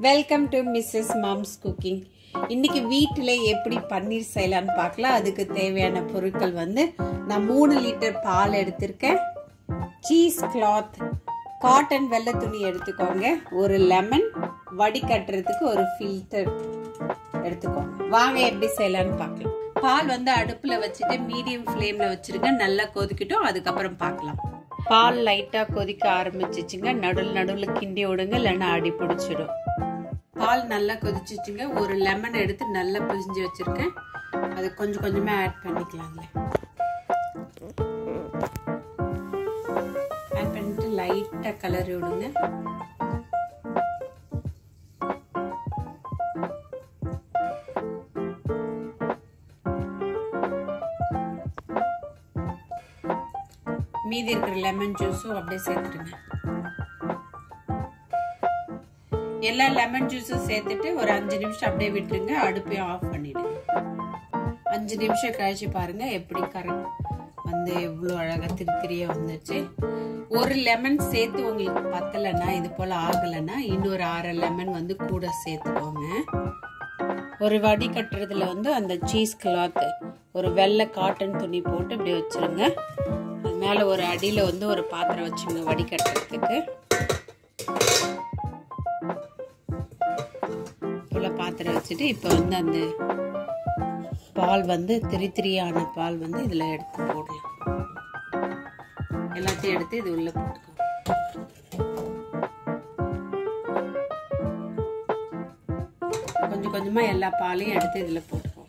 Welcome to Mrs Mom's cooking. இன்னைக்கு வீட்டில் எப்படி பன்னீர் செய்யலான்னு பார்க்கலாம். அதுக்கு தேவையான பொருட்கள் நான் 3 லிட்டர் பால் எடுத்திருக்கேன். சீஸ் கிளாத், காட்டன் வெள்ளை துணி எடுத்துக்கோங்க. ஒரு லெமன், வடிகட்டுறதுக்கு ஒரு ஃபில்டர் எடுத்துக்கோங்க. வாங்க எப்படி செய்யலான்னு பார்க்கலாம். பால் அடுப்புல வச்சுட்டு மீடியம் ஃப்ளேம்ல வச்சிருங்க. நல்லா கொதிக்கட்டும், அதுக்கப்புறம் பார்க்கலாம். பால் லைட்டா கொதிக்க ஆரம்பிச்சிச்சுங்க. நடுவில் கிண்டி விடுங்க, இல்லைன்னா அடி பிடிச்சிடும். பால் நல்லா கொதிச்சிச்சுங்க. ஒரு லெமன் எடுத்து நல்லா பிழிஞ்சு வச்சிருக்கேன். அது கொஞ்சம் கொஞ்சமா ஆட் பண்ணிக்கலாங்க. ஆட் பண்ணிட்டு லைட்டா கலரி விடுங்க. மீதி இருக்கிற லெமன் ஜூஸும் அப்படியே சேர்த்துருங்க. எல்லா லெமன் ஜூஸும் சேர்த்துட்டு ஒரு 5 நிமிஷம் அப்படியே விட்டுருங்க. அடுப்பையும் ஆஃப் பண்ணிடுங்க. 5 நிமிஷம் கழிச்சு பாருங்க எப்படி கரெக்ட் எவ்வளவு அழகா திரியா வந்துச்சு. ஒரு லெமன் சேர்த்து உங்களுக்கு பத்தலைன்னா, இது போல ஆகலைன்னா இன்னொரு 6 லெமன் கூட சேர்த்துக்கோங்க. ஒரு வடி கட்டுறதுல அந்த சீஸ் கிளாத், ஒரு வெள்ளை காட்டன் துணி போட்டு இப்படி வச்சிருங்க. அது மேல ஒரு அடியில ஒரு பாத்திரம் வச்சுங்க வடி கட்டுறதுக்கு. பாத்திரம் வச்சுட்டு இப்ப அந்த பால் திரியான பால் இதுல எடுத்து போடலாம். எல்லாத்தையும் எடுத்து இது உள்ள போட்டுக்கோ. கொஞ்சம் கொஞ்சமா எல்லா பாலையும் எடுத்து இதுல போட்டுக்கோ.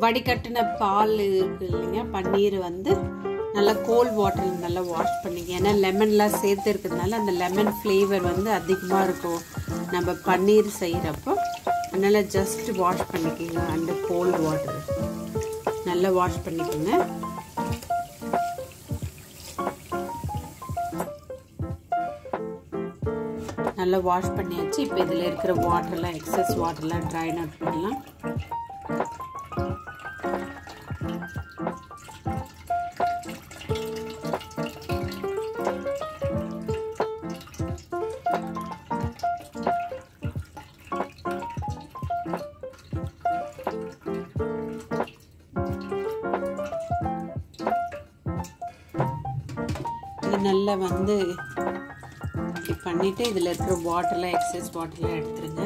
வடிகட்டின பால் இருக்கு இல்லைங்க, பன்னீர் நல்லா கோல்ட் வாட்டர் நல்லா வாஷ் பண்ணிக்க. ஏன்னா லெமன்லாம் சேர்த்து இருக்கிறதுனால அந்த லெமன் ஃப்ளேவர் அதிகமா இருக்கும் நம்ம பன்னீர் செய்யறப்போ. அதனால ஜஸ்ட் வாஷ் பண்ணிக்கோங்க. அந்த கோல்ட் வாட்டர் நல்லா வாஷ் பண்ணிக்கோங்க. நல்லா வாஷ் பண்ணியாச்சு. இப்போ இதில் இருக்கிற வாட்டர்லாம், எக்ஸஸ் வாட்டர்லாம் ட்ரைன் அவுட் பண்ணலாம். நல்லா இப்படி பண்ணிட்டு இதுல இருக்கிற வாட்டர்லாம், எக்ஸஸ் வாட்டர்லாம் எடுத்துருங்க.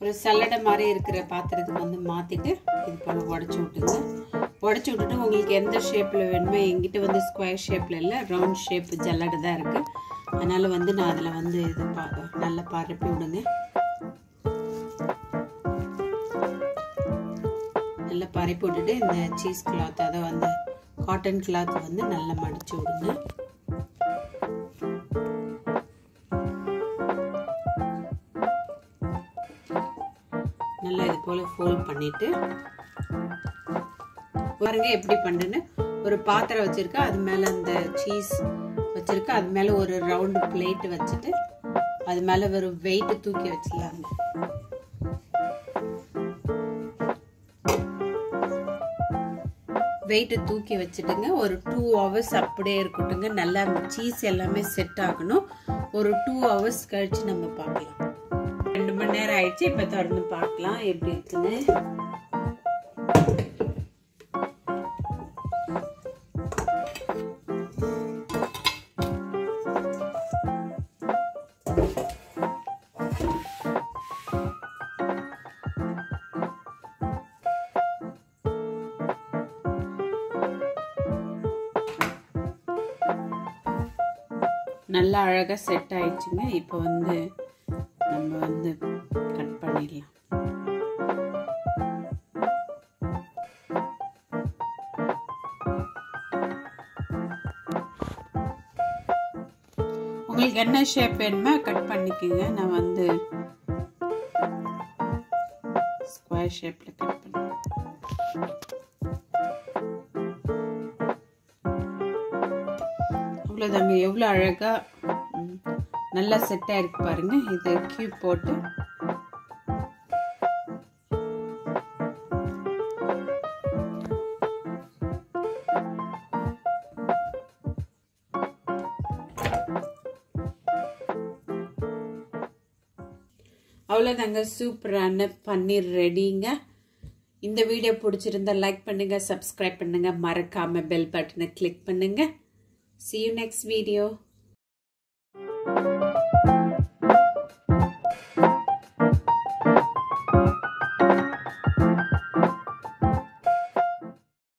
ஒரு சல்லடை மாதிரி இருக்கிற பாத்திரத்துக்கு மாத்திட்டு இது போல உடச்சு விட்டுங்க. உடச்சு விட்டுட்டு உங்களுக்கு எந்த ஷேப்ல வேணுமோ, எங்கிட்ட ஸ்கொயர் ஷேப்ல இல்ல, ரவுண்ட் ஷேப் ஜல்லடை தான் இருக்கு. அதனால நான் அதுல இது நல்லா பரப்பி விடுங்க. நல்லா பரப்பி விட்டுட்டு இந்த சீஸ் கிளாத், அதை காட்டன் கிளாத் நல்லா மடிச்சு விடுங்க. நல்லா இது போல ஃபோல்ட் பண்ணிட்டு பாருங்க எப்படி பண்ணுன்னு. ஒரு பாத்திரம் வச்சிருக்க, அது மேல அந்த சீஸ் வச்சிருக்க, அது மேல ஒரு ரவுண்ட் பிளேட் வச்சுட்டு அது மேல ஒரு வெயிட் தூக்கி வச்சிடலாம். வெயிட் தூக்கி வச்சுட்டுங்க. ஒரு 2 hours அப்படியே இருக்கட்டுங்க. நல்லா அந்த சீஸ் எல்லாமே செட் ஆகணும். ஒரு 2 hours கழிச்சு நம்ம பார்க்கலாம். 2 மணி நேரம் ஆயிடுச்சு. இப்ப திறந்து பார்க்கலாம் எப்படி இருக்குன்னு. நல்லா அழகா செட் ஆயிடுச்சுங்க. இப்போ நம்ம கட் பண்ணிடலாம். உங்களுக்கு என்ன ஷேப் வேணுமோ கட் பண்ணிக்கோங்க. நான் ஸ்கொயர் ஷேப்ல கட் பண்ணேன். அவ்வளவுதாங்க. எவ்வளவு அழகா நல்லா செட் ஆயிருக்கு பாருங்க. இது கியூப் போட்டு அவ்வளோதாங்க, சூப்பரான பன்னீர் ரெடிங்க. இந்த வீடியோ பிடிச்சிருந்தா லைக் பண்ணுங்க, சப்ஸ்கிரைப் பண்ணுங்க, மறக்காம பெல் பட்டனை கிளிக் பண்ணுங்க. See you next video.